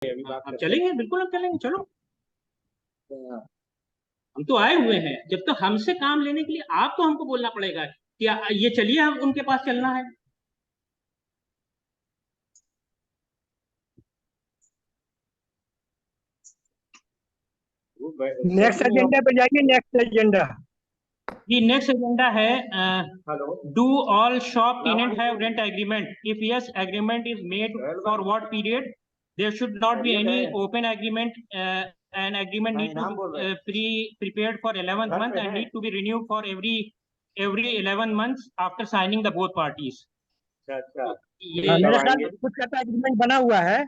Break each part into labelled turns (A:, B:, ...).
A: अभी बात
B: हम
A: करते
B: चलेंगे, बिल्कुल हम चलेंगे, चलो।
A: हैं।
B: हम तो आए हुए हैं, जब तक हमसे काम लेने के लिए आप तो हमको बोलना पड़ेगा कि ये चलिए, हम उनके पास चलना है।
A: वो
C: नेक्स्ट
A: सर
C: एजेंडा पे जाइए, next agenda.
B: The next agenda है
A: hello
B: do all shop tenant have rent agreement? If yes, agreement is made for what period? There should not be any open agreement. An agreement need to be prepared for 11th month and need to be renewed for every 11 months after signing the both parties.
A: अच्छा
B: ये
C: मेरे
A: कब
C: ख्याल
A: आएंगे?
C: में कुछ का agreement बना हुआ है।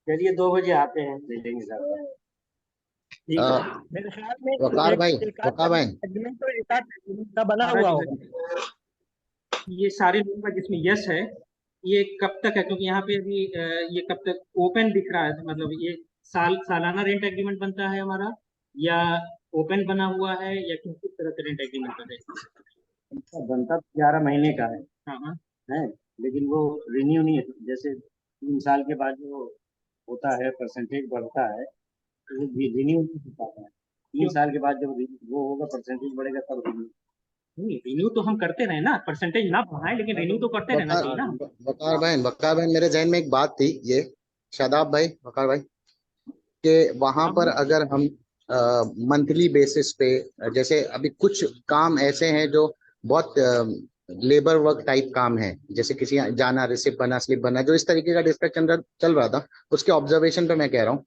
A: चलिए 2 बजे आते हैं, ले लेंगे सर। ठीक है।
C: मेरे ख्याल में
D: वकार भाई,
C: एक आध
D: वकार भाई,
C: एग्रीमेंट तो एक आध एग्रीमेंट का बना
B: हमारा
C: हुआ
B: जो है,
C: होगा।
B: ये सारे लोगों का जिसमें यस है, ये कब तक है? क्योंकि यहाँ पे अभी ये कब तक ओपन दिख रहा है, मतलब ये सालाना रेंट एग्रीमेंट बनता है हमारा, या ओपन बना हुआ है, या किस तरह से रेंट एग्रीमेंट का है?
A: इसका बनता 11 महीने का
B: हाँ हाँ।
A: है, लेकिन वो रिन्यू नहीं है। जैसे 3 साल के बाद जो होता है, परसेंटेज बढ़ता है, तो वो रिन्यू नहीं हो पाता है। 3 साल के बाद जब वो होगा, परसेंटेज बढ़ेगा, तब रिन्यू।
B: नहीं, रिन्यू तो हम करते रहे ना, परसेंटेज ना बढ़ाए, लेकिन रिन्यू तो करते रहना
D: वकार
B: चाहिए ना।
D: वकार बहन, मेरे जहन में एक बात थी, ये शादाब भाई, वकार भाई, कि वहां
B: हाँ
D: पर
B: बोलो।
D: अगर हम मंथली बेसिस पे, जैसे अभी कुछ काम ऐसे हैं जो बहुत लेबर वर्क टाइप काम है, जैसे किसी जाना, रिसिप्ट बना, स्लिप बना, जो इस तरीके का डिस्कशन चल रहा था, उसके ऑब्जर्वेशन पे मैं कह रहा हूँ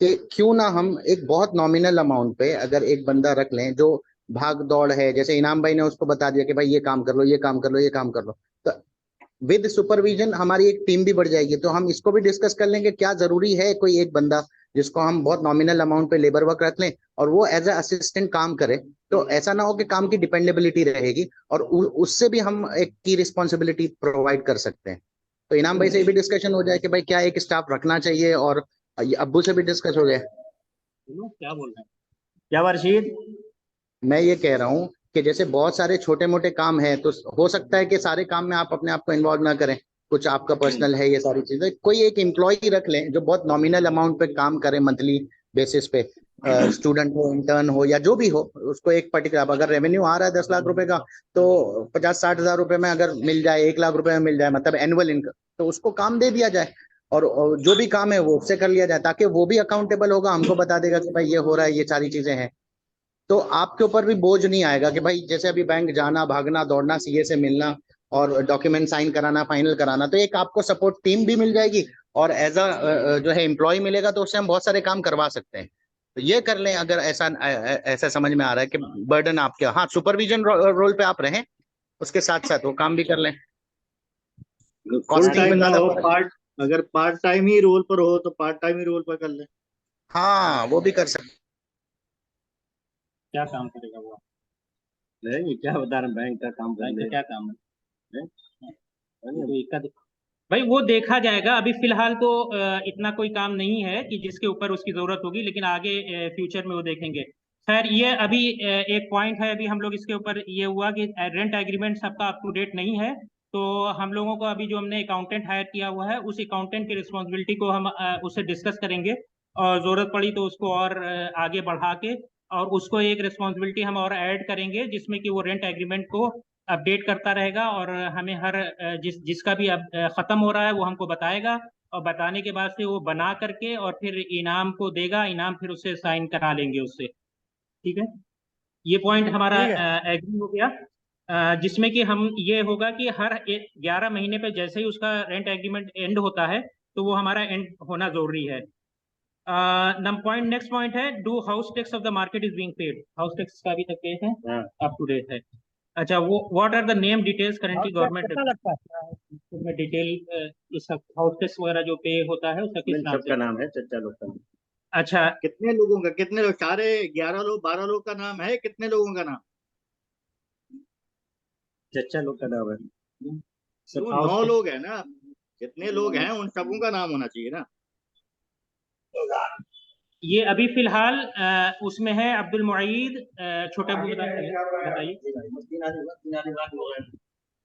D: कि क्यों ना हम एक बहुत नॉमिनल अमाउंट पे अगर एक बंदा रख लें जो भाग दौड़ है, जैसे इनाम भाई ने उसको बता दिया कि भाई ये काम कर लो, ये काम कर लो, ये काम कर लो, तो विद सुपरविजन हमारी एक टीम भी बढ़ जाएगी। तो हम इसको भी डिस्कस कर लेंगे, क्या जरूरी है कोई एक बंदा जिसको हम बहुत नॉमिनल अमाउंट पे लेबर वर्क रख लें और वो एज ए असिस्टेंट काम करे, तो ऐसा ना हो कि काम की डिपेंडेबिलिटी रहेगी और उससे भी हम एक की रिस्पॉन्सिबिलिटी प्रोवाइड कर सकते हैं। तो इनाम भाई से भी डिस्कशन हो जाए कि भाई क्या एक स्टाफ रखना चाहिए, और अब्बू से भी डिस्कस हो जाए।
B: क्या बोल रहे हैं?
A: क्या वर्षीद?
D: मैं ये कह रहा हूँ कि जैसे बहुत सारे छोटे मोटे काम है, तो हो सकता है कि सारे काम में आप अपने आप को इन्वॉल्व ना करें, कुछ आपका पर्सनल है, ये सारी चीजें कोई एक एम्प्लॉय रख लें जो बहुत नॉमिनल अमाउंट पे काम करे मंथली बेसिस पे, स्टूडेंट हो, इंटर्न हो, या जो भी हो, उसको एक पर्टिकुलर, अगर रेवेन्यू आ रहा है 10 लाख रुपए का, तो 50-60 हजार रुपए में अगर मिल जाए, 1 लाख रुपए में मिल जाए, मतलब एनुअल इनकम, तो उसको काम दे दिया जाए और जो भी काम है वो उससे कर लिया जाए, ताकि वो भी अकाउंटेबल होगा, हमको बता देगा कि भाई ये हो रहा है, ये सारी चीजें हैं। तो आपके ऊपर भी बोझ नहीं आएगा कि भाई जैसे अभी बैंक जाना, भागना, दौड़ना, सीए से मिलना और डॉक्यूमेंट साइन कराना, फाइनल कराना, तो एक आपको सपोर्ट टीम भी मिल जाएगी और एज अ जो है एम्प्लॉय मिलेगा, तो उससे हम बहुत सारे काम करवा सकते हैं। तो ये कर लें, अगर ऐसा ऐसा समझ में आ रहा है कि बर्डन आपके, हाँ, सुपरविजन रोल पे आप रहें, उसके साथ साथ वो काम भी कर लें,
E: फुल
D: कॉस्टिंग
E: टाइम
D: पे
E: ना
D: ज्यादा
E: हो,
D: फर्क।
E: पार्ट, अगर पार्ट टाइम ही रोल पर हो तो पार्ट टाइम ही रोल पर कर ले।
D: हाँ, वो भी कर सकते।
B: क्या काम करेगा वो?
A: नहीं, क्या बता रहे हैं, बैंक का काम
B: बैंक
A: करने।
B: का क्या काम है?
A: नहीं,
B: तो इसका भाई वो देखा जाएगा, अभी फिलहाल तो इतना कोई काम नहीं है कि जिसके ऊपर उसकी जरूरत होगी, लेकिन आगे फ्यूचर में वो देखेंगे। खैर, ये अभी एक पॉइंट है, अभी हम लोग इसके ऊपर ये हुआ कि रेंट एग्रीमेंट सबका अप टू डेट नहीं है, तो हम लोगों को अभी जो हमने अकाउंटेंट हायर किया हुआ है, उस अकाउंटेंट की रिस्पॉन्सिबिलिटी को हम उससे डिस्कस करेंगे, और जरूरत पड़ी तो उसको और आगे बढ़ा के, और उसको एक रिस्पॉन्सिबिलिटी हम और ऐड करेंगे, जिसमें कि वो रेंट एग्रीमेंट को अपडेट करता रहेगा, और हमें हर जिसका भी अब खत्म हो रहा है वो हमको बताएगा, और बताने के बाद से वो बना करके और फिर इनाम को देगा, इनाम फिर उससे साइन करा लेंगे उससे। ठीक है, ये पॉइंट हमारा
C: ठीक है।
B: एग्री हो गया। जिसमें कि हम ये होगा कि हर 11 महीने पे जैसे ही उसका रेंट एग्रीमेंट एंड होता है, तो वो हमारा एंड होना जरूरी है। नेक्स्ट पॉइंट है, do house tax of the market is being paid? House tax का अभी तक केस है, अप टू डेट है। अच्छा, वो what are the name details currently
C: house tax
B: government
C: कितना लगता है?
B: में डिटेल, इसका हाउस टैक्स वगैरह जो पे होता है उसका किस नाम
A: सबका
B: से?
A: नाम है, चचा लोग का नाम।
B: अच्छा,
E: कितने लोगों का, कितने लोग, सारे 11 लोग 12 लोग का नाम है, कितने लोगों का नाम?
A: चचा लोग का नाम है। सब
E: वो
B: हाउस
E: 9
B: टैक्स,
E: लोग है ना, जितने लोग हैं उन सबों का नाम होना चाहिए ना।
B: ये अभी फिलहाल उसमें है अब्दुल मुईद, छोटे अब्दुल बताइए।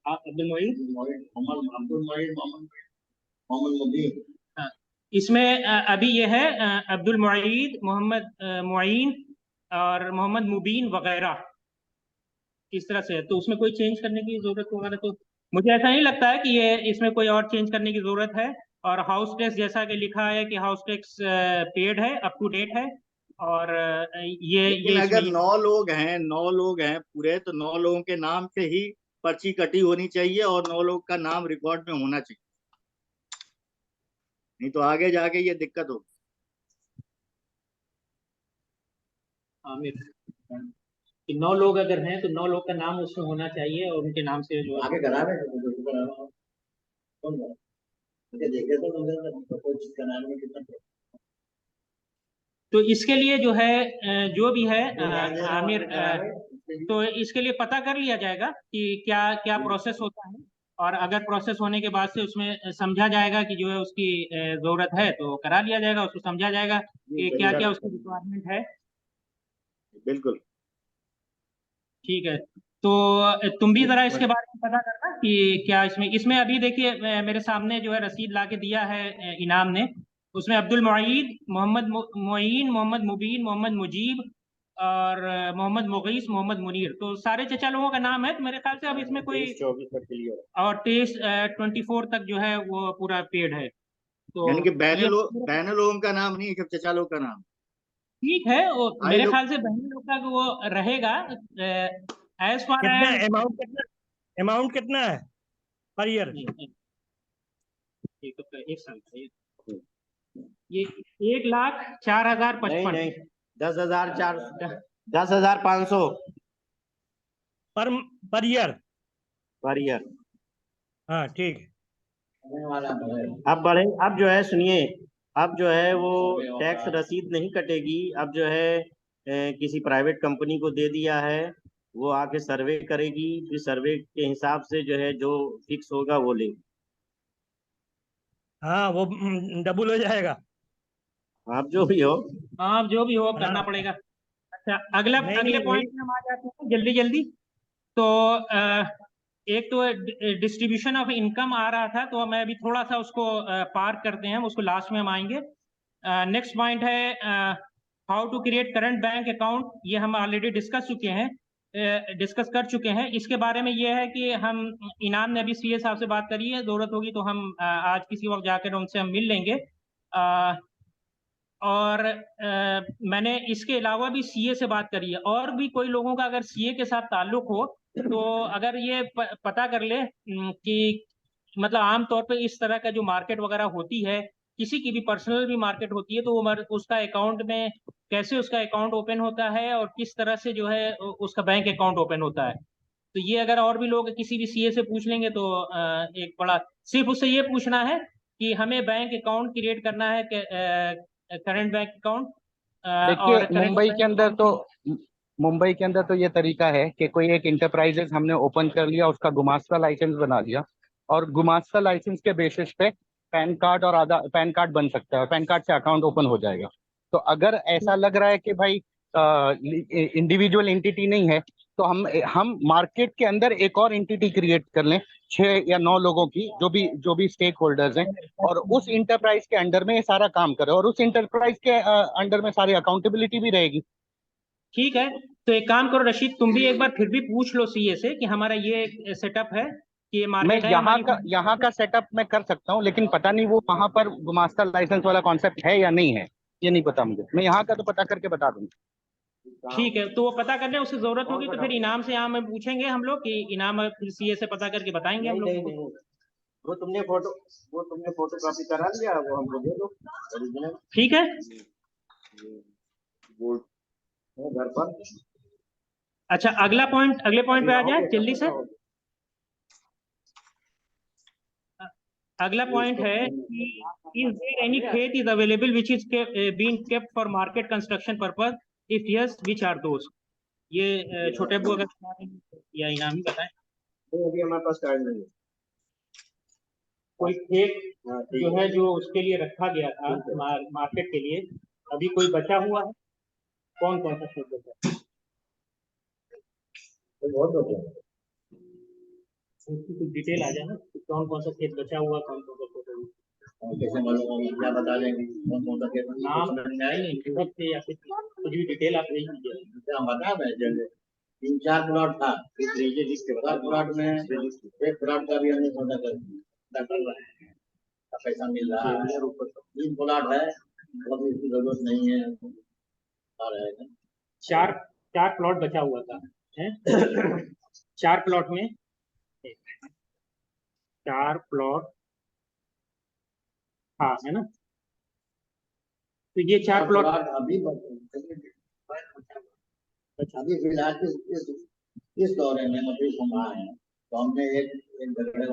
B: आप अब्दुल मुईद, हाँ, इसमें अभी ये है अब्दुल मुईद, मोहम्मद मुईन और मोहम्मद मुबीन वगैरह, इस तरह से है। तो उसमें कोई चेंज करने की जरूरत वगैरह तो मुझे ऐसा नहीं लगता है कि ये इसमें कोई और चेंज करने की जरूरत है। और हाउस टैक्स जैसा कि लिखा है कि हाउस टैक्स पेड है, अप टू डेट है। और
E: लेकिन
B: ये
E: अगर
B: इसमें
E: 9 लोग हैं पूरे, तो 9 लोगों के नाम से ही पर्ची कटी होनी चाहिए और 9 लोग का नाम रिकॉर्ड में होना चाहिए, नहीं तो आगे जाके ये दिक्कत होगी।
B: आमिर कि 9 लोग अगर हैं तो 9 लोग का नाम उसमें होना चाहिए और उनके नाम से जो
A: आगे करा रहे हैं, तो करा रहा हूँ। कौन करा? मुझे देखे तो कुछ कराने में कितना
B: तो इसके लिए जो है जो भी है आमिर, तो इसके लिए पता कर लिया जाएगा कि क्या क्या प्रोसेस होता है। और अगर प्रोसेस होने के बाद से उसमें समझा जाएगा कि जो है उसकी जरूरत है तो करा लिया जाएगा, उसको समझा जाएगा कि क्या क्या उसकी रिक्वायरमेंट है।
E: बिल्कुल।
B: ठीक है। तो तुम भी जरा इसके बारे में पता करना कि क्या इसमें इसमें अभी देखिए मेरे सामने जो है रसीद ला के दिया है इनाम ने। उसमें अब्दुल मुईद, मोहम्मद मोइन, मोहम्मद मुबीन, मोहम्मद मुजीब और मोहम्मद मुगीस, मोहम्मद मुनीर, तो सारे चचा लोगों का नाम है। तो मेरे ख्याल से अब इसमें कोई
A: 24 तक क्लियर।
B: और 24 तक जो है वो पूरा पेड है। तो
E: यानी कि
B: ये
E: बहनों लोगों का नाम नहीं, सिर्फ चचा लोग का नाम।
B: ठीक है। वो
E: भाई
B: मेरे
E: लोग
B: ख्याल से बहन लोग का वो रहेगा एज फार
C: कितना
B: एज।
C: अमाउंट कितना है पर ईयर?
B: एक साल का ये 1,04,055
A: नहीं 10,004 10,500
C: पर पर ईयर?
A: Per year.
C: हाँ ठीक है।
A: अब बढ़े, अब जो है सुनिए, अब जो है वो टैक्स रसीद नहीं कटेगी। अब जो है किसी प्राइवेट कंपनी को दे दिया है, वो आके सर्वे करेगी, फिर सर्वे के हिसाब से जो है जो फिक्स होगा वो लेगी।
C: हाँ वो डबल हो जाएगा।
A: आप जो भी हो।
B: हाँ जो भी हो अब करना
C: हाँ
B: पड़ेगा। अच्छा अगला
C: नहीं
B: अगले
C: नहीं वही।
B: पॉइंट में हम आ जाते हैं जल्दी जल्दी। तो एक तो डिस्ट्रीब्यूशन ऑफ इनकम आ रहा था, तो मैं अभी थोड़ा सा उसको पार करते हैं, उसको लास्ट में हम आएंगे। नेक्स्ट पॉइंट है how to create current bank account. ये हम ऑलरेडी डिस्कस कर चुके हैं। इसके बारे में ये है कि हम इनाम ने अभी सीए साहब से बात करी है, जरूरत होगी तो हम आज किसी वक्त जाकर उनसे हम मिल लेंगे। और मैंने इसके अलावा भी सीए से बात करी है। और भी कोई लोगों का अगर सीए के साथ ताल्लुक हो तो अगर ये पता कर ले कि मतलब आम तौर पे इस तरह का जो मार्केट वगैरह होती है, किसी की भी पर्सनल भी मार्केट होती है, तो वो उसका अकाउंट में कैसे उसका अकाउंट ओपन होता है और किस तरह से जो है उसका बैंक अकाउंट ओपन होता है। तो ये अगर और भी लोग किसी भी सीए से पूछ लेंगे तो एक बड़ा, सिर्फ उससे ये पूछना है कि हमें बैंक अकाउंट क्रिएट करना है, करंट बैंक अकाउंट।
D: देखिए
B: और करंट बैंक अकाउंट
D: मुंबई के अंदर तो ये तरीका है कि कोई एक इंटरप्राइजेस हमने ओपन कर लिया, उसका गुमास्ता लाइसेंस बना लिया, और गुमास्ता लाइसेंस के बेसिस पे पैन कार्ड और आधार, पैन कार्ड बन सकता है और पैन कार्ड से अकाउंट ओपन हो जाएगा। तो अगर ऐसा लग रहा है कि भाई इंडिविजुअल एंटिटी नहीं है, तो हम मार्केट के अंदर एक और एंटिटी क्रिएट कर लें, 6 या 9 लोगों की, जो भी स्टेक होल्डर्स हैं, और उस इंटरप्राइज के अंडर में ये सारा काम करे, और उस इंटरप्राइज के अंडर में सारी अकाउंटेबिलिटी भी रहेगी।
B: ठीक है। तो एक काम करो रशीद, तुम भी एक बार फिर भी पूछ लो सीए से कि हमारा ये सेटअप है कि ये
D: मैं
B: मार्केट है
D: यहाँ
B: हमारी।
D: का यहाँ का सेटअप मैं कर सकता हूँ, लेकिन पता नहीं वो वहां पर गुमास्ता लाइसेंस वाला कॉन्सेप्ट है या नहीं है, ये नहीं पता मुझे। मैं यहाँ का तो पता करके बता दूंगा।
B: ठीक है, तो वो पता करने उसकी जरूरत होगी तो फिर इनाम से यहाँ में पूछेंगे हम लोग कि इनाम फिर सीए से पता करके बताएंगे हम
A: नहीं
B: लोग
A: नहीं नहीं, वो तुमने फोटो कॉपी करा लिया, वो हमको दे दो ओरिजिनल।
B: ठीक है।
A: वो घर पर।
B: अच्छा अगले पॉइंट पे आ जाए जल्दी से। अगला पॉइंट है कि इज देयर एनी खेत is available which is being kept for market construction purpose, if yes which are those. ये छोटे बुआ का या इनाम ही बताएं।
A: नहीं, अभी हमारे पास कार्ड नहीं है।
B: कोई खेत
A: हाँ, ठीक
B: जो
A: है।
B: है जो उसके लिए रखा गया था मार्केट के लिए, अभी कोई बचा हुआ है? कौन कौन सा खेत बचा है?
A: तो बहुत हो गया।
B: उसकी कुछ डिटेल आ जाए ना कि कौन कौन सा खेत बचा हुआ, कौन कौन सा छोटा हुआ।
E: और कैसे मालूम होगा, क्या बता देंगे कौन कौन सा केस
B: नाम
E: में आएंगे?
B: से या फिर कुछ भी डिटेल आप नहीं दीजिए।
E: हम बता रहे हैं, जैसे 3-4 प्लॉट था, फिर लीजिए लिख के बता, प्लॉट में एक प्लॉट का भी हमने सौदा कर रहा है, पैसा मिल रहा है, 3 प्लॉट है, मतलब इसकी जरूरत नहीं है, आ रहेगा।
B: चार प्लॉट बचा हुआ था है 4 प्लॉट में 4 प्लॉट हाँ है ना। तो ये 4 प्लॉट
E: अभी फिलहाल इस दौरे में मतलब घुमा है, तो हमने एक झगड़े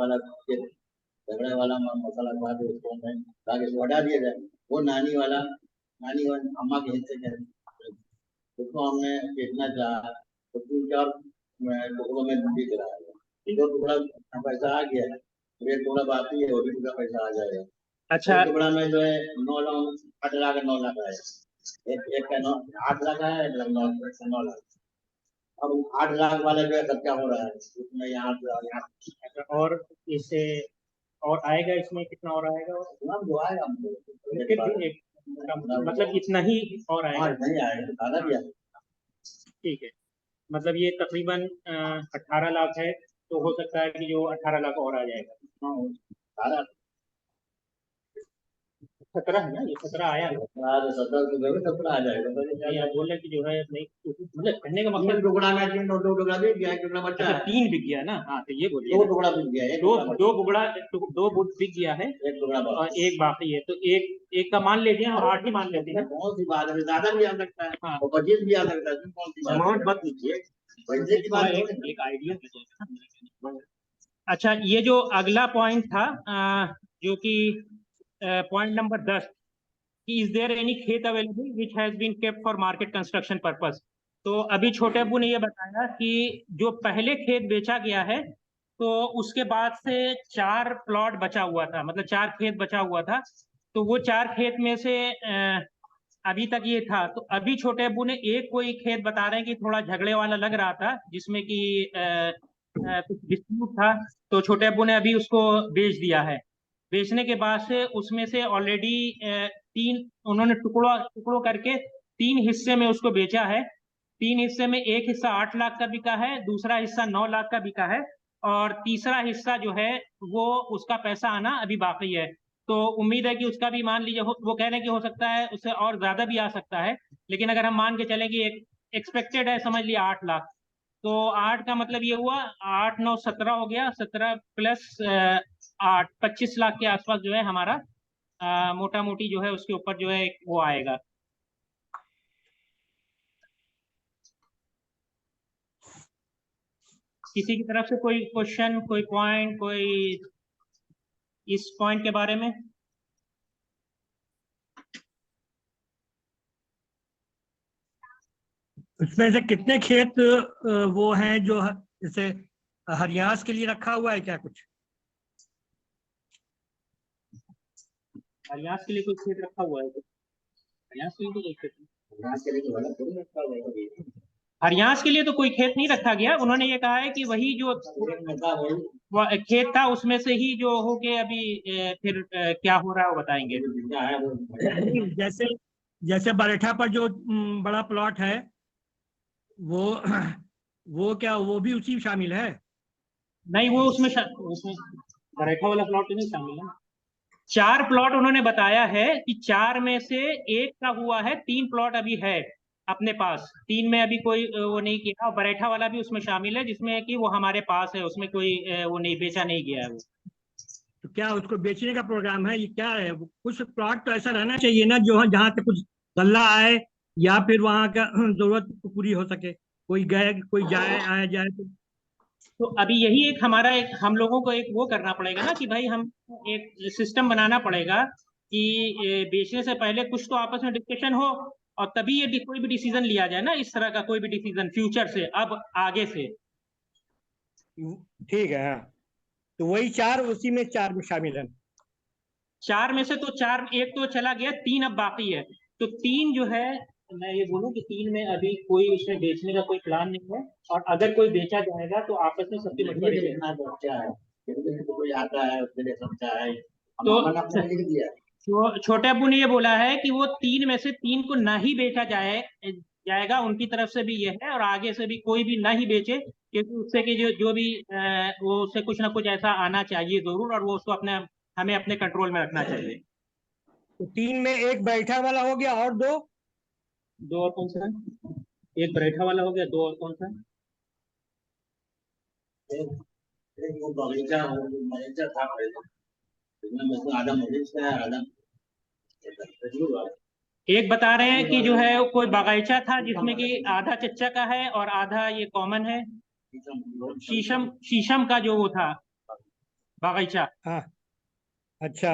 E: वाला मसाला खा के उसको हमने ताकि इसको हटा दिया जाए। वो नानी वाला अम्मा के हिस्से के उसको हमने बेचना चाहा, तो 3-4 टुकड़ों में बिक रहा है, 2 टुकड़ा पैसा आ गया है, एक टुकड़ा बाकी है, वो भी टुकड़ा पैसा आ जाएगा।
B: अच्छा
E: टुकड़ा में जो है 8 लाख 9 लाख आएगा, एक का 8 लाख है, 9 लाख। अब 8 लाख वाले जो है खर्चा हो रहा है उसमें, यहाँ
B: और इससे और आएगा, इसमें कितना और आएगा?
E: जो आएगा
B: फिर भी एक मतलब इतना ही और आएगा,
E: नहीं आएगा, ज्यादा भी आएगा।
B: ठीक है, मतलब ये तकरीबन 18 लाख है, तो हो सकता है कि जो 18 लाख और आ जाएगा। 17 है ना, ये 17 आया है।
E: 17 आ जाएगा।
B: नहीं, आप बोल रहे कि जो है नहीं, मतलब कहने का
E: मतलब
B: मतलब
E: टुकड़ा में 2 टुकड़ा बिक गया, एक टुकड़ा बचा है,
B: 3 बिक गया ना। हाँ तो ये बोलिए
E: 2 टुकड़ा बिक गया, एक टुकड़ा बचा है,
B: 2 बुट बिक गया है,
E: एक टुकड़ा बचा
B: और एक बाकी है, तो एक का मान लेते हैं, हम 8 ही मान लेते हैं।
E: कौन सी बात है, ज्यादा भी आ सकता है,
B: हाँ।
E: और 25 भी आ सकता है, इसमें कौन सी बात है?
B: अमाउंट मत लीजिए,
E: पैसे की बात है।
B: एक आइडिया। अच्छा, ये जो अगला पॉइंट था जो कि पॉइंट नंबर 10 कि इज देयर एनी खेत available which has been kept for market construction purpose. तो अभी छोटे अब्बू ने ये बताया कि जो पहले खेत बेचा गया है, तो उसके बाद से 4 प्लॉट बचा हुआ था, मतलब 4 खेत बचा हुआ था, तो वो 4 खेत में से अभी तक ये था। तो अभी छोटे अब्बू ने एक कोई खेत बता रहे हैं कि थोड़ा झगड़े वाला लग रहा था, जिसमें कि कुछ डिस्प्यूट था, तो छोटे अब्बू ने अभी उसको बेच दिया है। बेचने के बाद से उसमें से ऑलरेडी 3 उन्होंने टुकड़ों करके 3 हिस्से में उसको बेचा है। 3 हिस्से में एक हिस्सा 8 लाख का बिका है, दूसरा हिस्सा 9 लाख का बिका है, और तीसरा हिस्सा जो है वो उसका पैसा आना अभी बाकी है। तो उम्मीद है कि उसका भी मान लीजिए वो कह रहे हैं कि हो सकता है उससे और ज्यादा भी आ सकता है, लेकिन अगर हम मान के चलें कि एक एक्सपेक्टेड है, समझ लिया 8 लाख, तो 8 का मतलब ये हुआ 8 9 17 हो गया, 17 प्लस 8 25 लाख के आसपास जो है हमारा मोटा मोटी जो है उसके ऊपर जो है वो आएगा। किसी की तरफ से कोई क्वेश्चन, कोई पॉइंट, कोई इस पॉइंट के बारे में?
C: उसमें से कितने खेत वो हैं जो जैसे हरियास के लिए रखा हुआ है क्या कुछ?
B: हरियाणा के लिए कोई खेत रखा हुआ है? हरियाणा के लिए तो कोई खेत हरियाणा के लिए तो कोई खेत नहीं रखा गया। उन्होंने ये कहा है कि वही जो खेत था उसमें से ही जो हो के अभी फिर क्या हो रहा है वो बताएंगे।
C: जैसे जैसे बरेठा पर जो बड़ा प्लॉट है वो क्या वो भी उसी में शामिल है?
B: नहीं, वो उसमें बरेठा वाला प्लॉट नहीं शामिल है। 4 प्लॉट उन्होंने बताया है कि 4 में से एक का हुआ है, 3 प्लॉट अभी है अपने पास, 3 में अभी कोई वो नहीं किया, और बरेठा वाला भी उसमें शामिल है जिसमें कि वो हमारे पास है, उसमें कोई वो नहीं बेचा नहीं गया है वो।
C: तो क्या उसको बेचने का प्रोग्राम है, ये क्या है? कुछ प्लॉट तो ऐसा रहना चाहिए ना जो जहाँ से कुछ गल्ला आए या फिर वहाँ का जरूरत पूरी हो सके, कोई गए कोई जाए आया जाए
B: तो अभी यही एक हमारा एक हम लोगों को एक वो करना पड़ेगा ना कि भाई हम एक सिस्टम बनाना पड़ेगा कि बेचने से पहले कुछ तो आपस में डिस्कशन हो, और तभी ये कोई भी डिसीजन लिया जाए ना, इस तरह का कोई भी डिसीजन फ्यूचर से अब आगे से।
C: ठीक है। हाँ, तो वही 4 उसी में 4 में शामिल है।
B: 4 में से तो 4 एक तो चला गया, 3 अब बाकी है। तो 3 जो है, मैं ये बोलूं कि 3 में अभी कोई उसमें बेचने का कोई प्लान नहीं है, और अगर कोई बेचा जाएगा तो आपस में सबकी मशवरे से।
E: अच्छा है, कोई आता है उसके लिए समझा है,
B: तो
E: लिख दिया है।
B: छोटे अब्बू ने ये बोला है कि वो 3 में से 3 को ना ही बेचा जाएगा, उनकी तरफ से भी ये है, और आगे से भी कोई भी ना ही बेचे, क्योंकि उससे कि जो भी वो उससे कुछ ना कुछ ऐसा आना चाहिए जरूर, और वो उसको हमें अपने कंट्रोल में रखना चाहिए।
C: तो 3 में एक बैठा वाला हो गया, और 2
B: और कौन सा? एक बैठा वाला हो गया, 2 और कौन सा?
E: एक वो बगीचा था पहले, इसमें आधा मरीज का है, आधा खजूर वाला।
B: एक बता रहे हैं कि जो है कोई बगीचा था जिसमें कि आधा चच्चा का है और आधा ये कॉमन है, शीशम का जो वो था बगीचा।
C: हाँ, अच्छा,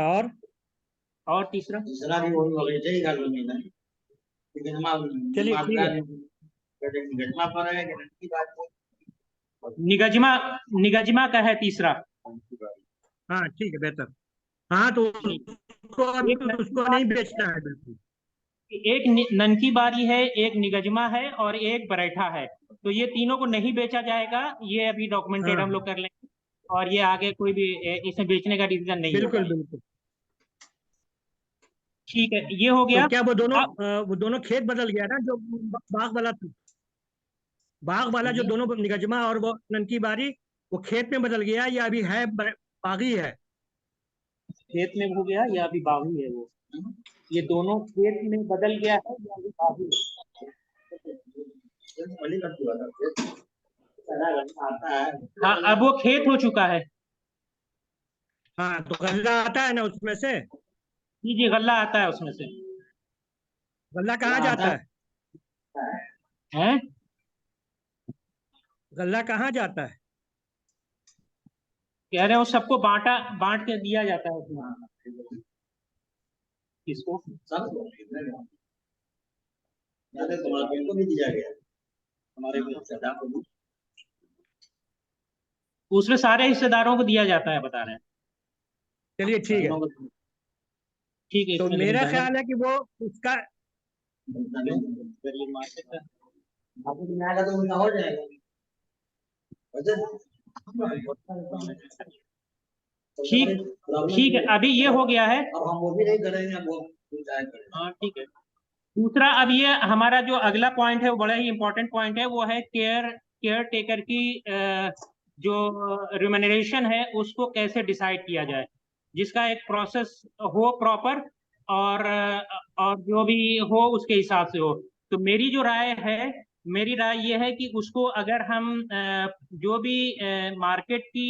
B: और तीसरा
E: भी वही बगीचा ही घर जमीन है, लेकिन
C: चलिए ठीक है।
E: निगजमा पर है गारंटी की बात है।
B: निगजमा का है तीसरा।
C: हाँ ठीक है, बेहतर। हाँ, तो उसको नहीं बेचना है बिल्कुल।
B: एक ननकी बारी है, एक निगजमा है और एक बरैठा है, तो ये तीनों को नहीं बेचा जाएगा, ये अभी डॉक्यूमेंटेड हम लोग कर लेंगे, और ये आगे कोई भी इसे बेचने का डिसीजन नहीं होगा।
C: बिल्कुल बिल्कुल।
B: ठीक है, ये हो गया।
C: तो क्या वो दोनों खेत बदल गया ना, जो बाग वाला था, बाग वाला जो दोनों निगजमा और वो ननकी बारी, वो खेत में बदल गया या अभी है बागी है?
B: खेत में हो गया या अभी बागी है? वो ये दोनों खेत में बदल गया है या अभी बागी है? हाँ, अब वो खेत हो चुका है।
C: हाँ, तो गल्ला आता है ना उसमें से?
B: जी, गल्ला आता है उसमें से।
C: गल्ला कहाँ जाता है?
B: हैं?
C: गल्ला कहाँ जाता है?
B: कह रहे हो सबको बांट के दिया जाता है उसमें। किसको?
E: को भी दिया गया हमारे हिस्सेदार को।
B: उसमें सारे हिस्सेदारों को दिया जाता है, बता रहे हैं।
C: चलिए ठीक है।
B: ठीक है,
C: तो मेरा ख्याल है कि वो उसका
E: तो उनका हो जाएगा।
B: ठीक है, अभी ये हो गया है।
E: अब हम वो भी नहीं करेंगे, वो
B: हाँ ठीक है। दूसरा, अब ये हमारा जो अगला पॉइंट है वो बड़ा ही इंपॉर्टेंट पॉइंट है, वो है केयर टेकर की जो रिम्यूनरेशन है उसको कैसे डिसाइड किया जाए, जिसका एक प्रोसेस हो प्रॉपर, और जो भी हो उसके हिसाब से हो। तो मेरी राय ये है कि उसको अगर हम जो भी मार्केट की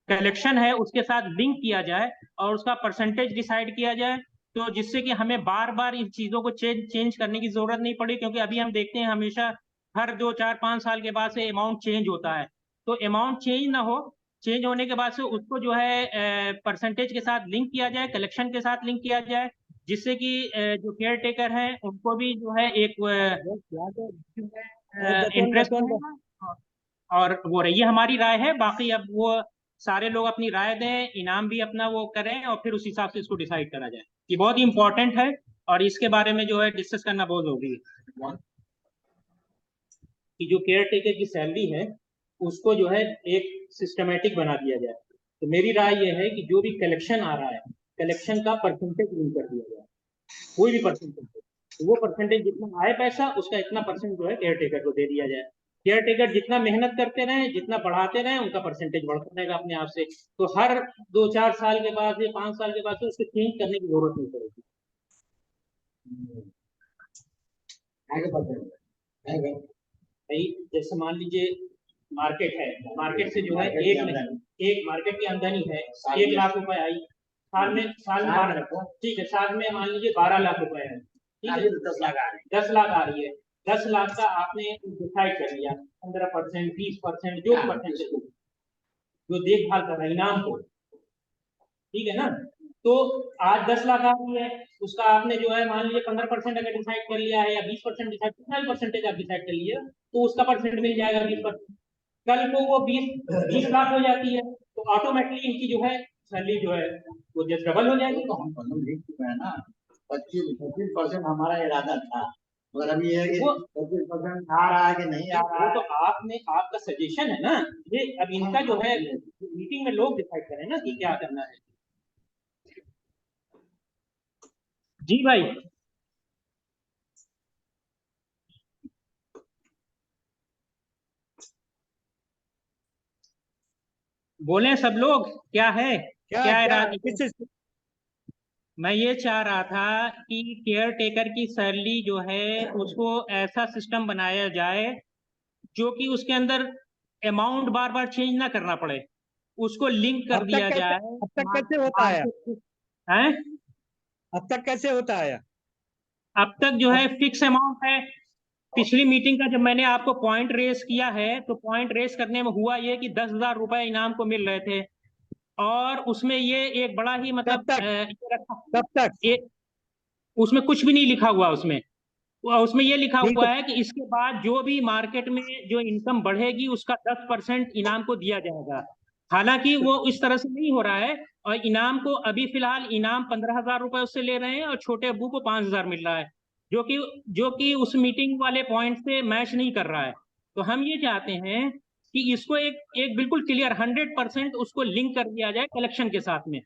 B: कलेक्शन है उसके साथ लिंक किया जाए और उसका परसेंटेज डिसाइड किया जाए, तो जिससे कि हमें बार बार इन चीजों को चेंज करने की जरूरत नहीं पड़ी, क्योंकि अभी हम देखते हैं हमेशा हर 2 4 5 साल के बाद से अमाउंट चेंज होता है। तो अमाउंट चेंज ना हो, चेंज होने के बाद से उसको जो है परसेंटेज के साथ लिंक किया जाए, कलेक्शन के साथ लिंक किया जाए, जिससे कि जो केयर टेकर हैं उनको भी जो है एक इंटरेस्ट और वो रही। ये हमारी राय है, बाकी अब वो सारे लोग अपनी राय दें, इनाम भी अपना वो करें, और फिर उस हिसाब से इसको डिसाइड करा जाए। ये बहुत ही इंपॉर्टेंट है और इसके बारे में जो है डिस्कस करना बहुत जरूरी है कि जो केयर टेकर की सैलरी है उसको जो है एक सिस्टमेटिक बना दिया जाए। तो मेरी राय ये है कि जो भी कलेक्शन आ रहा है, कलेक्शन का परसेंटेज लिंक कर दिया जाए, कोई भी परसेंटेज, तो वो परसेंटेज जितना आए पैसा उसका इतना परसेंट जो है केयर टेकर को दे दिया जाए। केयर टेकर जितना मेहनत करते रहे, जितना बढ़ाते रहे, उनका परसेंटेज बढ़ता रहेगा अपने आप से। तो हर 2 4 साल के बाद या 5 साल के बाद तो उसको चेंज करने की जरूरत नहीं पड़ेगी। भाई जैसे मान लीजिए मार्केट है, मार्केट से जो है एक मार्केट की आमदनी है 1 लाख रुपए आई, साल में ठीक है, साल में मान लीजिए 12 लाख रुपए है, ठीक है, 10 लाख आ रही है। 10 लाख का आपने डिसाइड कर लिया, 15%, 20%, जो परसेंटेज जो देखभाल कर रहा है इनाम को, ठीक है ना। तो आज 10 लाख आ रही है, उसका आपने जो है मान लीजिए 15% अगर डिसाइड कर लिया है या 20% डिसाइड, कितना भी परसेंटेज आप डिसाइड कर लिए, तो उसका परसेंट मिल जाएगा 20%। कल को वो 20 लाख हो जाती है, तो ऑटोमेटिकली इनकी जो है सैलरी जो है वो जस्ट डबल हो जाएगी।
E: तो हम पहले लिख चुके हैं ना, 25% हमारा इरादा था, मगर अभी ये 25% आ रहा है कि नहीं आ रहा है,
B: तो आपका सजेशन है ना, ये अब इनका जो है मीटिंग में लोग डिसाइड करें ना कि क्या करना है। जी भाई, बोले सब लोग, क्या है,
C: क्या
B: क्या
C: क्या
B: इरादा?
C: किस चीज़-
B: मैं ये चाह रहा था कि केयर टेकर की सैलरी जो है उसको ऐसा सिस्टम बनाया जाए जो कि उसके अंदर अमाउंट बार बार चेंज ना करना पड़े, उसको लिंक कर दिया जाए
C: अब तक कैसे होता है?
B: मार्केट है।
C: अब तक कैसे होता है?
B: अब तक जो है
C: अब
B: फिक्स अमाउंट है। पिछली मीटिंग का जब मैंने आपको पॉइंट रेस किया है तो पॉइंट रेस करने में हुआ ये कि 10,000 रुपए इनाम को मिल रहे थे, और उसमें ये एक बड़ा ही
C: कब
B: मतलब
C: तक?
B: ये रखा,
C: कब तक?
B: उसमें कुछ भी नहीं लिखा हुआ उसमें। उसमें ये लिखा
C: ठीक
B: हुआ
C: है।
B: है कि इसके बाद जो भी मार्केट में जो इनकम बढ़ेगी उसका 10% इनाम को दिया जाएगा। हालांकि वो इस तरह से नहीं हो रहा है, और इनाम को अभी फिलहाल इनाम 15,000 रुपए उससे ले रहे हैं और छोटे अब्बू को 5,000 मिल रहा है, जो कि उस मीटिंग वाले पॉइंट से मैच नहीं कर रहा है। तो हम ये चाहते हैं कि इसको एक एक बिल्कुल क्लियर 100% उसको लिंक कर दिया जाए कलेक्शन के साथ में।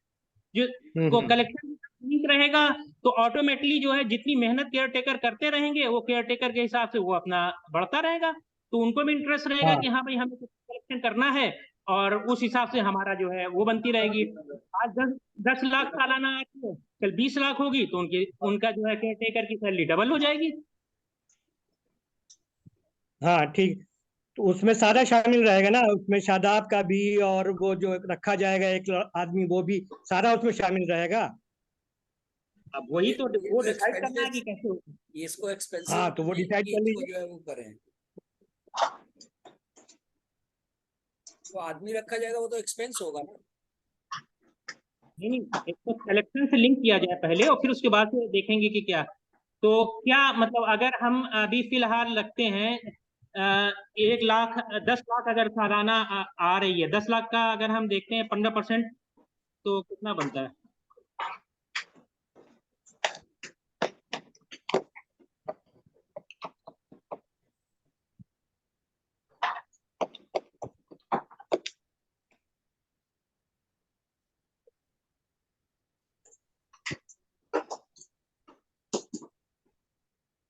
B: जो को
C: हम्म।
B: कलेक्शन लिंक रहेगा तो ऑटोमेटिकली जो है जितनी मेहनत केयर टेकर करते रहेंगे वो केयर टेकर के हिसाब से वो अपना बढ़ता रहेगा, तो उनको भी इंटरेस्ट रहेगा
C: हाँ
B: कि हाँ भाई हमें कलेक्शन करना है, और उस हिसाब से हमारा जो है वो बनती रहेगी। आज 10 लाख सालाना आती है, कल 20 लाख होगी तो उनका जो है केयर टेकर की सैलरी डबल हो जाएगी।
C: हाँ ठीक। तो उसमें सारा शामिल रहेगा ना, उसमें शादाब का भी और वो जो रखा जाएगा एक आदमी वो भी सारा उसमें शामिल रहेगा।
B: अब वही तो
F: ये
B: वो
F: तो
B: डिसाइड करना है कि
F: एक्सपेंसेस,
B: कैसे होगा।
F: इसको एक्सपेंसेस
C: हाँ तो वो डिसाइड कर
F: इसको
C: लीजिए।
F: जो है वो करें। वो आदमी रखा जाएगा वो तो एक्सपेंस होगा ना।
B: नहीं, इसको कलेक्शन से लिंक किया जाए पहले और फिर उसके बाद से देखेंगे कि क्या। तो क्या मतलब अगर हम अभी फिलहाल रखते हैं 1 लाख 10 लाख अगर सालाना आ रही है, 10 लाख का अगर हम देखते हैं 15% तो कितना बनता है?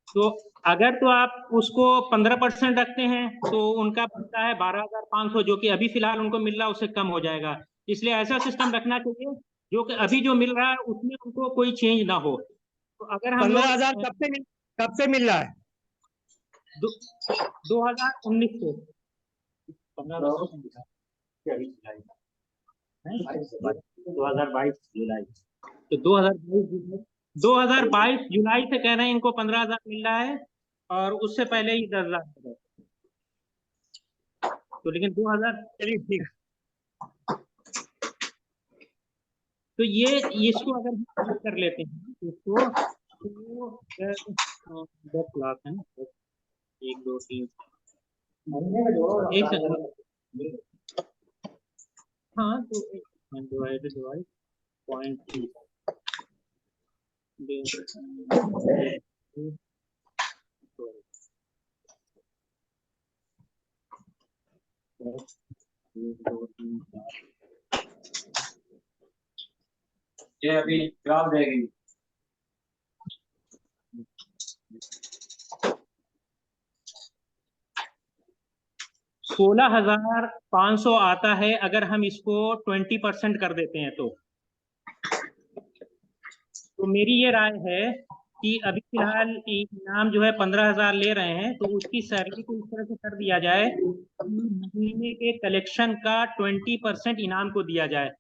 B: तो अगर तो आप उसको 15% रखते हैं तो उनका बनता है 12,500, जो कि अभी फिलहाल उनको मिल रहा है उससे कम हो जाएगा। इसलिए ऐसा सिस्टम रखना चाहिए जो कि अभी जो मिल रहा है उसमें उनको कोई चेंज ना हो। तो अगर हम लोग
C: 15,000 कब से मिल रहा है?
B: 2019 से
A: 2022 जुलाई।
B: तो 2022 जुलाई से कह रहे हैं इनको 15,000 मिल रहा है, और उससे पहले ही 10,000 है। तो लेकिन 2000,
C: चलिए ठीक।
B: तो ये इसको अगर हम कर लेते हैं इसको तो 10 लाख है ना, 1 2 3 एक सेकंड। हाँ तो डिवाइड पॉइंट
A: ये अभी जवाब देगी।
B: 16,500 आता है अगर हम इसको 20% कर देते हैं तो मेरी ये राय है कि अभी फिलहाल इनाम जो है 15,000 ले रहे हैं तो उसकी सैलरी को इस तरह से कर दिया जाए कि महीने के कलेक्शन का 20% इनाम को दिया जाए।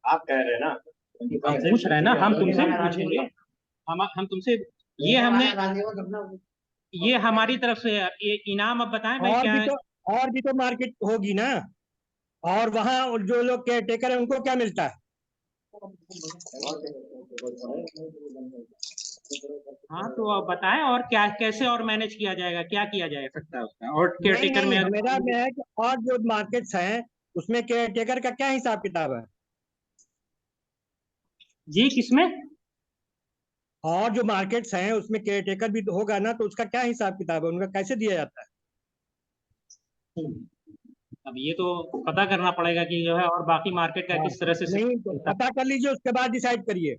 A: आप कह रहे हैं ना,
B: हम पूछ रहे हैं ना, हम तुमसे भी पूछेंगे। हम तुमसे ये हमारी तरफ से है। ये इनाम अब बताएं भाई क्या है?
C: और भी तो मार्केट होगी ना, और वहाँ जो लोग केयर टेकर है उनको क्या मिलता है?
B: हाँ तो आप बताएं और क्या कैसे और मैनेज किया जाएगा, क्या किया जा सकता है उसका, और केयरटेकर में
C: मेरा में है कि और जो मार्केट्स हैं उसमें केयर टेकर का क्या हिसाब किताब है?
B: जी किसमें?
C: और जो मार्केट्स हैं उसमें केयर टेकर भी तो होगा ना, तो उसका क्या हिसाब किताब है, उनका कैसे दिया जाता है?
B: अब ये तो पता करना पड़ेगा कि जो है और बाकी मार्केट का
C: हाँ,
B: किस तरह से
C: नहीं तो पता कर लीजिए, उसके बाद डिसाइड करिए।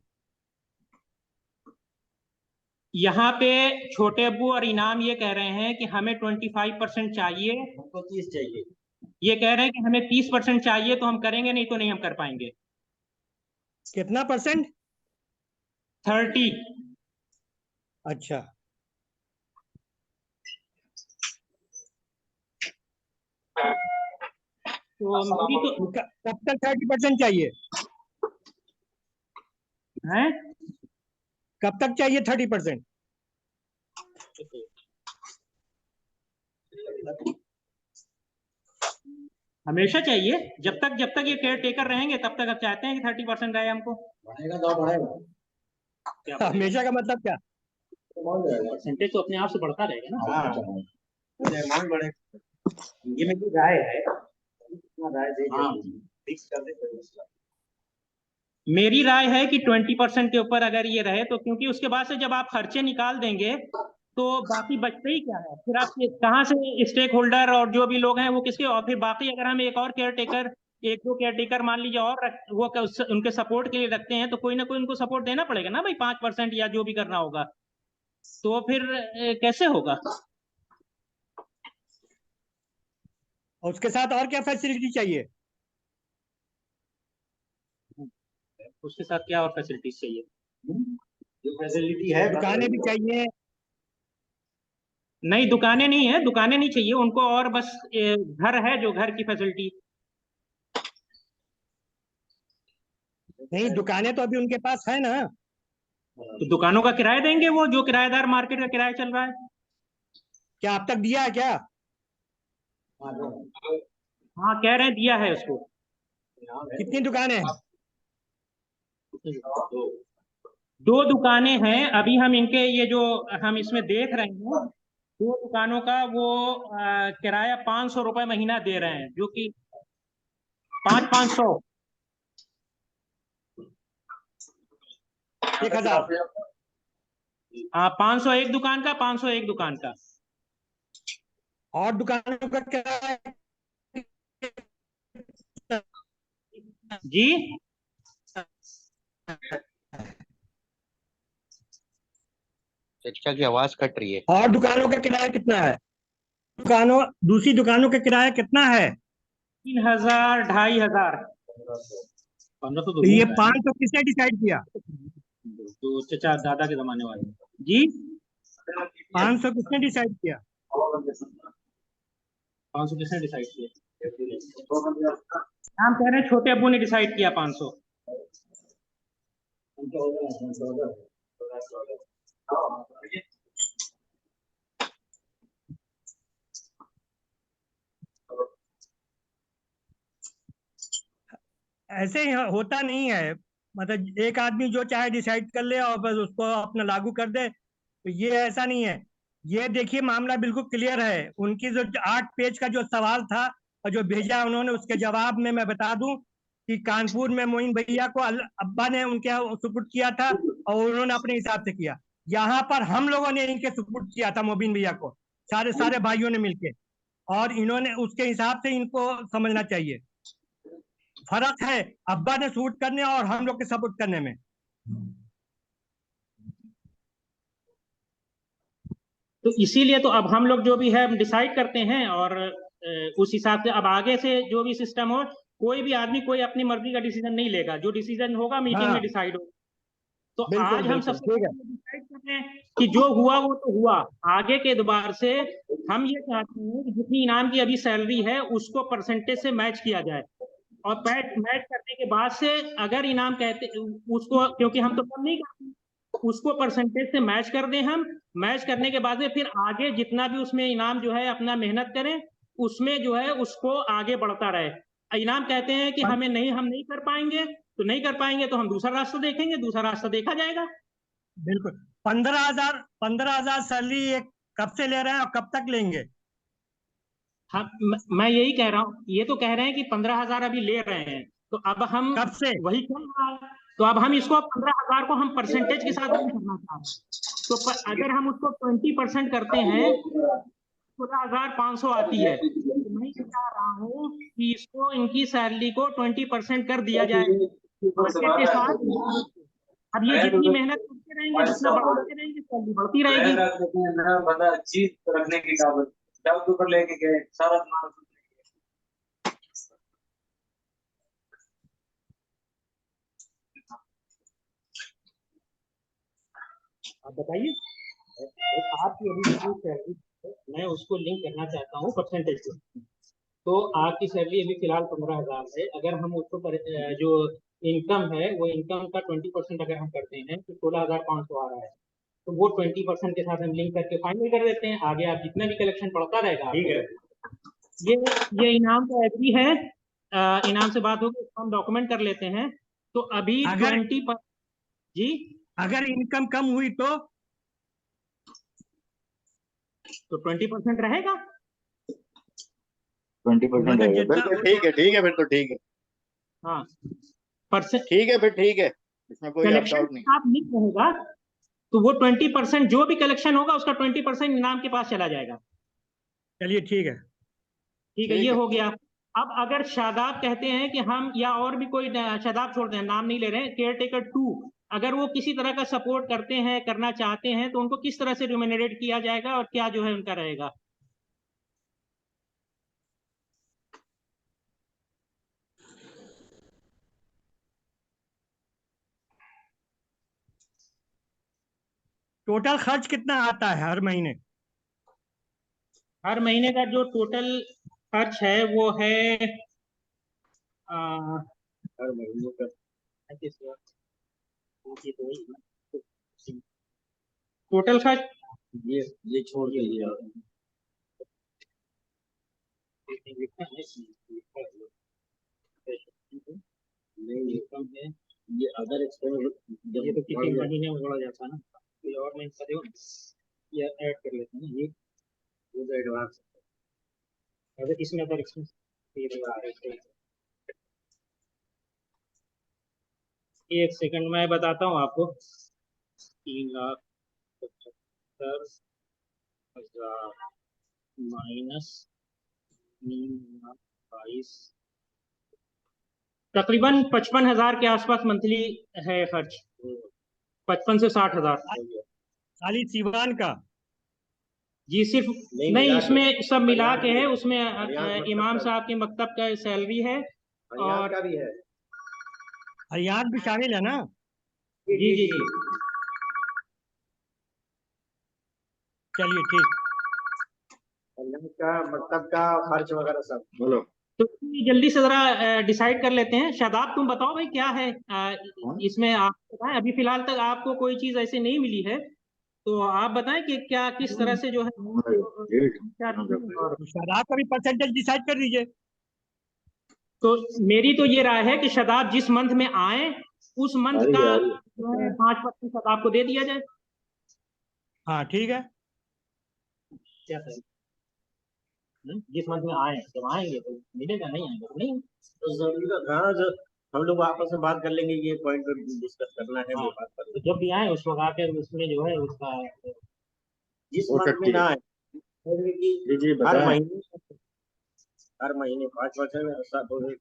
B: यहाँ पे छोटे अब्बू और इनाम ये कह रहे हैं कि हमें 25% चाहिए,
A: हमको 30 चाहिए।
B: ये कह रहे हैं कि हमें 30% चाहिए, तो हम करेंगे, नहीं तो नहीं हम कर पाएंगे।
C: कितना परसेंट?
B: 30।
C: अच्छा,
B: तो मेरी तो
C: कब तक 30% चाहिए?
B: है,
C: कब तक चाहिए 30%?
B: हमेशा चाहिए, जब तक ये केयर टेकर रहेंगे तब तक अब चाहते हैं कि 30% आए हमको।
E: बढ़ेगा तो बढ़ेगा,
B: क्या बढ़ेगा?
C: हमेशा का मतलब क्या?
E: बढ़ जाएगा।
B: परसेंटेज तो अपने आप से बढ़ता रहेगा ना।
A: हाँ, अमाउंट बढ़ेगा। ये मेरी राय है, राय दे फिक्स कर दे।
B: मेरी राय है कि 20% के ऊपर अगर ये रहे तो, क्योंकि उसके बाद से जब आप खर्चे निकाल देंगे तो बाकी बचते ही क्या है, फिर आप कहाँ से स्टेक होल्डर और जो भी लोग हैं वो किसके, और फिर बाकी अगर हम एक और केयर टेकर, एक दो केयर टेकर मान लीजिए और वो उनके सपोर्ट के लिए रखते हैं, तो कोई ना कोई उनको सपोर्ट देना पड़ेगा ना भाई, 5% या जो भी करना होगा, तो फिर कैसे होगा?
C: और उसके साथ और क्या फैसिलिटी चाहिए?
B: उसके साथ क्या और फैसिलिटीज चाहिए?
A: जो फैसिलिटी है
C: दुकानें भी चाहिए?
B: नहीं, दुकानें नहीं है, दुकानें नहीं चाहिए उनको, और बस घर है, जो घर की फैसिलिटी।
C: नहीं, दुकानें तो अभी उनके पास है ना।
B: तो दुकानों का किराया देंगे, वो जो किराएदार मार्केट का किराया चल रहा है।
C: क्या अब तक दिया है क्या?
B: हाँ, कह रहे हैं दिया है उसको।
C: कितनी दुकानें हैं?
B: दो दुकानें हैं अभी, हम इनके ये जो हम इसमें देख रहे हैं, दो दुकानों का वो किराया 500 रुपए महीना दे रहे हैं, जो कि 500।
C: 1000?
B: हाँ, 500 एक दुकान का, 500 एक दुकान का।
C: और दुकानों का किराया?
B: जी,
D: शिक्षा की आवाज कट रही है।
C: और दुकानों का किराया कितना है? दूसरी दुकानों का किराया कितना है?
B: 3000, 2500। 1500
C: तो ये 500 किसने डिसाइड किया?
B: तो चचा दादा के जमाने वाले। जी,
C: 500 किसने डिसाइड किया?
B: 500 किसने डिसाइड किया? हम कह रहे हैं छोटे अब्बू ने डिसाइड किया 500।
C: ऐसे ही होता नहीं है, मतलब एक आदमी जो चाहे डिसाइड कर ले और बस उसको अपना लागू कर दे, तो ये ऐसा नहीं है। ये देखिए, मामला बिल्कुल क्लियर है। उनकी जो 8 पेज का जो सवाल था और जो भेजा उन्होंने, उसके जवाब में मैं बता दूं कि कानपुर में मोइन भैया को अब्बा ने उनके सुपुर्द किया था और उन्होंने अपने हिसाब से किया। यहाँ पर हम लोगों ने इनके सुपुर्द किया था मोबिन भैया को, सारे भाइयों ने मिलके, और इन्होंने उसके हिसाब से इनको समझना चाहिए। फर्क है अब्बा ने शूट करने और हम लोग के सपोर्ट करने में।
B: तो इसीलिए तो अब हम लोग जो भी है हम डिसाइड करते हैं, और उस हिसाब से अब आगे से जो भी सिस्टम हो, कोई भी आदमी कोई अपनी मर्जी का डिसीजन नहीं लेगा, जो डिसीजन होगा मीटिंग में डिसाइड होगा। तो
C: बिल्कुल,
B: आज हम
C: बिल्कुल,
B: सबसे
C: ठीक है।
B: डिसाइड कर रहे हैं कि जो हुआ वो तो हुआ, आगे के एतबार से हम ये चाहते हैं कि जितनी इनाम की अभी सैलरी है उसको परसेंटेज से मैच किया जाए, और मैच करने के बाद से अगर इनाम कहते उसको, क्योंकि हम तो कम नहीं करते, उसको परसेंटेज से मैच कर दें हम। मैच करने के बाद में फिर आगे जितना भी उसमें इनाम जो है अपना मेहनत करें, उसमें जो है उसको आगे बढ़ता रहे। इनाम कहते हैं कि हम नहीं कर पाएंगे, तो नहीं कर पाएंगे तो हम दूसरा रास्ता देखेंगे, दूसरा रास्ता देखा जाएगा।
C: बिल्कुल। 15,000 सैलरी एक कब से ले रहे हैं और कब तक लेंगे?
B: हम मैं यही कह रहा हूँ, ये तो कह रहे हैं कि 15,000 अभी ले रहे हैं, तो अब हम
C: कब से?
B: वही चल रहा है, तो अब हम इसको 15,000 को हम परसेंटेज के साथ नहीं करना चाहते, तो अगर हम उसको 20% करते हैं 16,500 आती है, तो मैं ये चाह रहा हूँ कि इसको इनकी सैलरी को 20% कर दिया जाए मार्केट के साथ। अब ये जितनी मेहनत करते रहेंगे, जितना बढ़ाते रहेंगे, सैलरी बढ़ती रहेगी।
G: बंदा चीज रखने की काबल जब ऊपर लेके गए सारा सामान
B: आप बताइए, आपकी अभी जो सैलरी मैं उसको लिंक करना चाहता हूँ परसेंटेज से। तो आपकी सैलरी अभी फिलहाल 15,000 है। अगर हम उसको जो इनकम है वो इनकम का 20% अगर हम करते हैं तो 16,500 आ रहा है। तो वो 20% के साथ हम लिंक करके फाइनल कर देते हैं। आगे आप जितना भी कलेक्शन बढ़ता रहेगा। ठीक है, ये इनाम का एग्री है। इनाम से बात होगी, हम डॉक्यूमेंट कर लेते हैं। तो अभी
C: अगर
B: 20% जी,
C: अगर इनकम कम हुई तो
B: 20% रहेगा।
E: 20%
C: मतलब
E: रहेगा।
C: जितना
E: बिल्कुल ठीक है फिर तो ठीक है।
B: हाँ, परसेंट
E: ठीक है फिर ठीक है, इसमें कोई
B: कलेक्शन
E: डाउट नहीं।
B: आप लिंक रहेगा तो वो 20% जो भी कलेक्शन होगा उसका 20% इनाम के पास चला जाएगा।
C: चलिए ठीक है।
B: ठीक है, ये हो गया। अब अगर शादाब कहते हैं कि हम, या और भी कोई, शादाब छोड़ते हैं, नाम नहीं ले रहे हैं, केयर टेकर 2 अगर वो किसी तरह का सपोर्ट करते हैं, करना चाहते हैं, तो उनको किस तरह से रिम्यूनरेट किया जाएगा और क्या जो है उनका रहेगा?
C: टोटल खर्च कितना आता है हर महीने?
B: हर महीने का जो टोटल खर्च है वो है
A: हर महीने का
B: टोटल खर्च
A: ये छोड़ दीजिए आप। नहीं ये कम है, ये अदर एक्सपेंस
B: ये तो किसी महीने में जोड़ा जाता है ना, कोई और महीने का देखो, ये ऐड कर लेते हैं ना,
A: ये तो एडवांस
B: अगर इसमें अदर एक्सपेंस एक सेकंड मैं बताता हूँ आपको। 3,75,000 माइनस 3,22,000 तकरीबन 55,000 के आसपास मंथली है खर्च। 55 से 60,000
C: खाली सीवान का?
B: जी, सिर्फ नहीं, इसमें सब मिला के है। उसमें इमाम साहब के मकतब का सैलरी है और
A: का भी है।
C: हरियाणा भी शामिल है ना?
B: जी जी जी।
C: चलिए ठीक।
A: का मतलब का खर्च वगैरह सब बोलो।
B: तो जल्दी से जरा डिसाइड कर लेते हैं। शादाब तुम बताओ भाई, क्या है इसमें, आप बताएं। अभी फिलहाल तक आपको कोई चीज ऐसे नहीं मिली है, तो आप बताएं कि क्या किस तरह से जो है क्या, और
C: तो शादाब का भी परसेंटेज डिसाइड कर दीजिए।
B: तो मेरी तो ये राय है कि शादाब जिस मंथ में आए उस मंथ का जो है 5% शादाब को दे दिया जाए।
C: हाँ ठीक है।
B: क्या सर, जिस मंथ में आए, जब आएंगे तो मिलेगा, नहीं आएंगे तो नहीं।
A: तो जरूरी का हाँ, जो हम लोग आपस में बात कर लेंगे, ये पॉइंट पे डिस्कस करना है वो बात कर
B: तो जब भी आए उस वक्त आकर उसमें जो है उसका
A: जिस मंथ में ना आए कि हर महीने 5%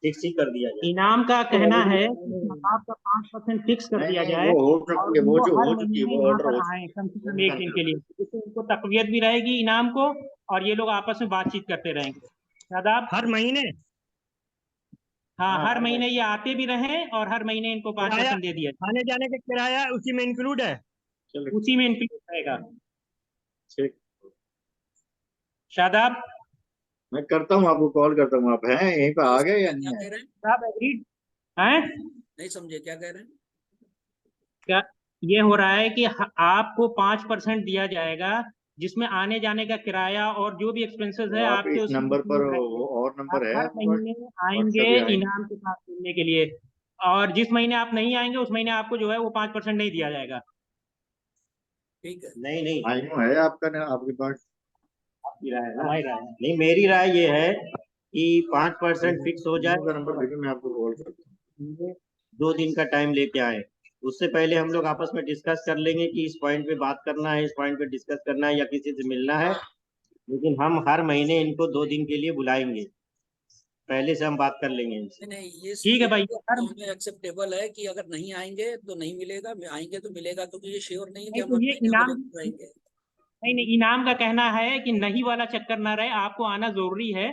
A: फिक्स ही कर दिया जाए।
B: इनाम का कहना है कि शादाब का 5% फिक्स कर दिया जाए
E: वो हो
B: और
E: सकती है, वो
B: उनको
E: जो
B: हर
E: हो चुकी है
B: महीने
E: वो
B: यहाँ
E: ऑर्डर
B: पर
E: हो
B: आए कम से कम एक दिन के लिए, जिससे उनको तकवीत भी रहेगी इनाम को और ये लोग आपस में बातचीत करते रहेंगे। शादाब,
C: हर महीने?
B: हाँ, हर महीने ये आते भी रहें और हर महीने इनको 5% दे दिया
C: आने जाने का किराया उसी में इंक्लूड है?
B: जाए, उसी में इंक्लूड रहेगा।
E: ठीक।
B: शादाब,
E: मैं करता हूँ, आपको कॉल करता हूँ। आप हैं यहीं पे, आ गए या नहीं
F: क्या
E: आए?
F: कह रहे हैं?
B: शादाब एग्रीड हैं?
F: नहीं समझे क्या कह रहे हैं?
B: क्या ये हो रहा है कि आपको 5% दिया जाएगा, जिसमें आने जाने का किराया और जो भी एक्सपेंसेस
E: तो
B: है
E: आप
B: आपके
E: इस
B: उसमें
E: नंबर पर,
B: include रहेंगे।
E: वो और
B: आप
E: नंबर है
B: हर
E: आपके पास?
B: महीने
E: व्हाट्सएप
B: आएंगे
E: या आएंगे?
B: इनाम के साथ मिलने के लिए, और जिस महीने आप नहीं आएंगे उस महीने आपको जो है वो 5% नहीं दिया जाएगा।
F: ठीक है।
A: नहीं नहीं,
E: माइनो है आपका ना आपके पास?
A: आपकी राय है ना?
B: हमारी राय
A: नहीं, मेरी राय ये है कि 5% फिक्स हो जाए,
E: का नंबर भेजो, मैं आपको कॉल करता हूँ।
A: 2 दिन का टाइम लेके आए। उससे पहले हम लोग आपस में डिस्कस कर लेंगे कि इस पॉइंट पे बात करना है, इस पॉइंट पे डिस्कस करना है या किसी से मिलना है। लेकिन हम हर महीने इनको 2 दिन के लिए बुलाएंगे। पहले से हम बात कर लेंगे इनसे।
F: नहीं ये
B: ठीक है भाई।
F: तो हमें एक्सेप्टेबल है कि अगर नहीं आएंगे तो नहीं मिलेगा, आएंगे तो मिलेगा, क्योंकि ये श्योर नहीं है कि
B: नहीं
F: हम
B: तो
F: हर
B: ये
F: महीने
B: इनाम,
F: available रहेंगे।
B: नहीं इनाम का कहना है कि नहीं वाला चक्कर ना रहे, आपको आना जरूरी है।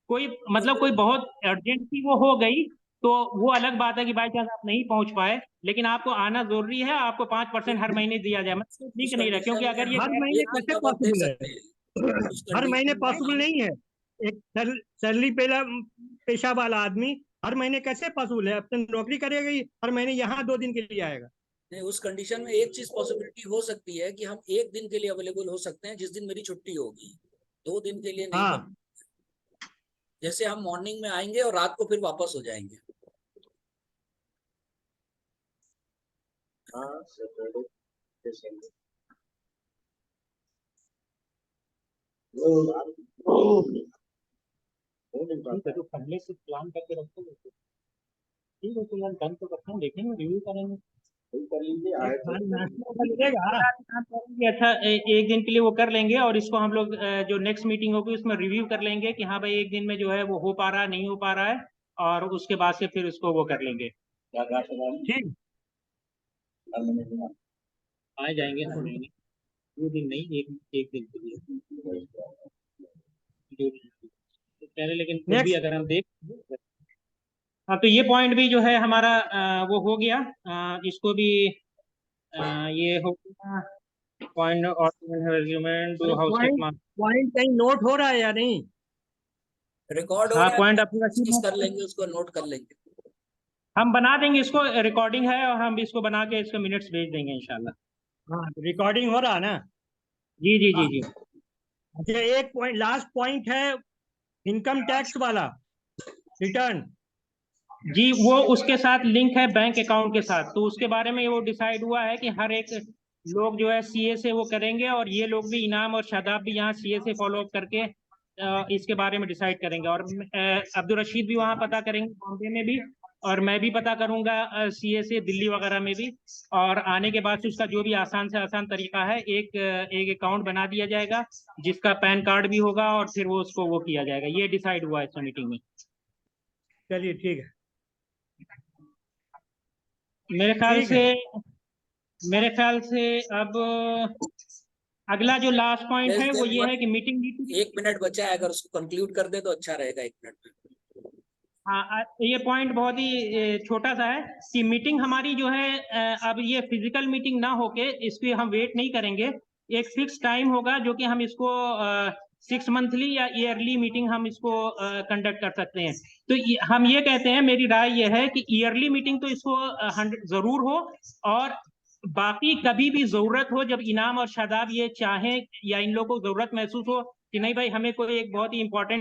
B: कोई मतलब कोई बहुत अर्जेंसी वो हो गई तो वो अलग बात है कि बाई चांस आप नहीं पहुंच पाए, लेकिन आपको आना जरूरी है। आपको 5% हर महीने दिया जाए, मतलब ठीक नहीं रहा, क्योंकि अगर ये
C: हर महीने
F: एक दिन
C: कैसे
F: का आप देख
C: पॉसिबल है?
F: सकते हैं। उस
C: हर महीने
F: condition में
C: पॉसिबल
F: हम-
C: नहीं है। एक सैलरी पेशा वाला आदमी हर महीने कैसे पॉसिबल है? अपनी नौकरी करेगा ही, हर महीने यहाँ 2 दिन के लिए आएगा।
F: नहीं, उस कंडीशन में एक चीज पॉसिबिलिटी हो सकती है कि हम एक दिन के लिए अवेलेबल हो सकते हैं, जिस दिन मेरी छुट्टी होगी। 2 दिन के लिए नहीं
C: हाँ।
F: बन- जैसे हम मॉर्निंग में आएंगे और रात को फिर वापस हो जाएंगे।
A: हाँ सैटरडे संडे
B: ठीक है, तो पहले से प्लान करके रखो। ठीक है, तो यार डन तो करते हैं, देखेंगे, रिव्यू करेंगे।
A: कर लीजिए आए तो
C: नाश्ता मिलेगा।
B: अच्छा, एक दिन के लिए वो कर लेंगे और इसको हम लोग जो नेक्स्ट मीटिंग होगी उसमें रिव्यू कर लेंगे कि हाँ भाई एक दिन में जो है वो हो पा रहा है नहीं हो पा रहा है, और उसके बाद से फिर उसको वो कर लेंगे।
C: ठीक।
B: आ जाएंगे, आ जाएंगे। 2 दिन नहीं, एक दिन के लिए 2 दिन तो पहले, लेकिन फिर भी
C: नेक्स्ट
B: अगर हम देख, हाँ तो ये पॉइंट भी जो है हमारा वो हो गया। इसको भी ये हो गया point argument to house
C: point कहीं नोट हो रहा है या नहीं?
F: रिकॉर्ड हो
B: हाँ
F: रहा
B: पॉइंट
F: है,
B: अपना
F: डिस्कस कर लेंगे, उसको नोट कर लेंगे।
B: हम बना देंगे, इसको रिकॉर्डिंग है और हम इसको बना के इसके मिनट्स भेज देंगे इंशाल्लाह।
C: हाँ, रिकॉर्डिंग हो रहा है ना?
B: जी जी जी जी।
C: अच्छा, एक पॉइंट, लास्ट पॉइंट है इनकम टैक्स वाला रिटर्न।
B: जी वो उसके साथ लिंक है बैंक अकाउंट के साथ, तो उसके बारे में वो डिसाइड हुआ है कि हर एक लोग जो है सीए से वो करेंगे, और ये लोग भी, इनाम और शादाब भी यहाँ सीए से फॉलो अप करके इसके बारे में डिसाइड करेंगे। और अब्दुल रशीद भी वहाँ पता करेंगे बॉम्बे में भी, और मैं भी पता करूंगा सीए से दिल्ली वगैरह में भी। और आने के बाद से उसका जो भी आसान से आसान तरीका है, एक अकाउंट बना दिया जाएगा जिसका पैन कार्ड भी होगा, और फिर वो उसको वो किया जाएगा। ये डिसाइड हुआ है इस मीटिंग में।
C: चलिए ठीक है।
B: मेरे ख्याल
C: ठीक
B: से
C: है।
B: मेरे ख्याल से अब अगला जो लास्ट पॉइंट है वो ये है कि मीटिंग
F: 1 मिनट बचा है, अगर उसको कंक्लूड कर दे तो अच्छा रहेगा। 1 मिनट में।
B: हाँ, ये पॉइंट बहुत ही छोटा सा है कि मीटिंग हमारी जो है अब ये फिजिकल मीटिंग ना होके इस पे हम वेट नहीं करेंगे। एक फिक्स टाइम होगा जो कि हम इसको 6 मंथली या ईयरली मीटिंग हम इसको कंडक्ट कर सकते हैं। तो हम ये कहते हैं, मेरी राय ये है कि ईयरली मीटिंग तो इसको 100 जरूर हो, और बाकी कभी भी जरूरत हो, जब इनाम और शादाब ये चाहें या इन लोगों को जरूरत महसूस हो कि नहीं भाई हमें कोई एक बहुत ही इंपॉर्टेंट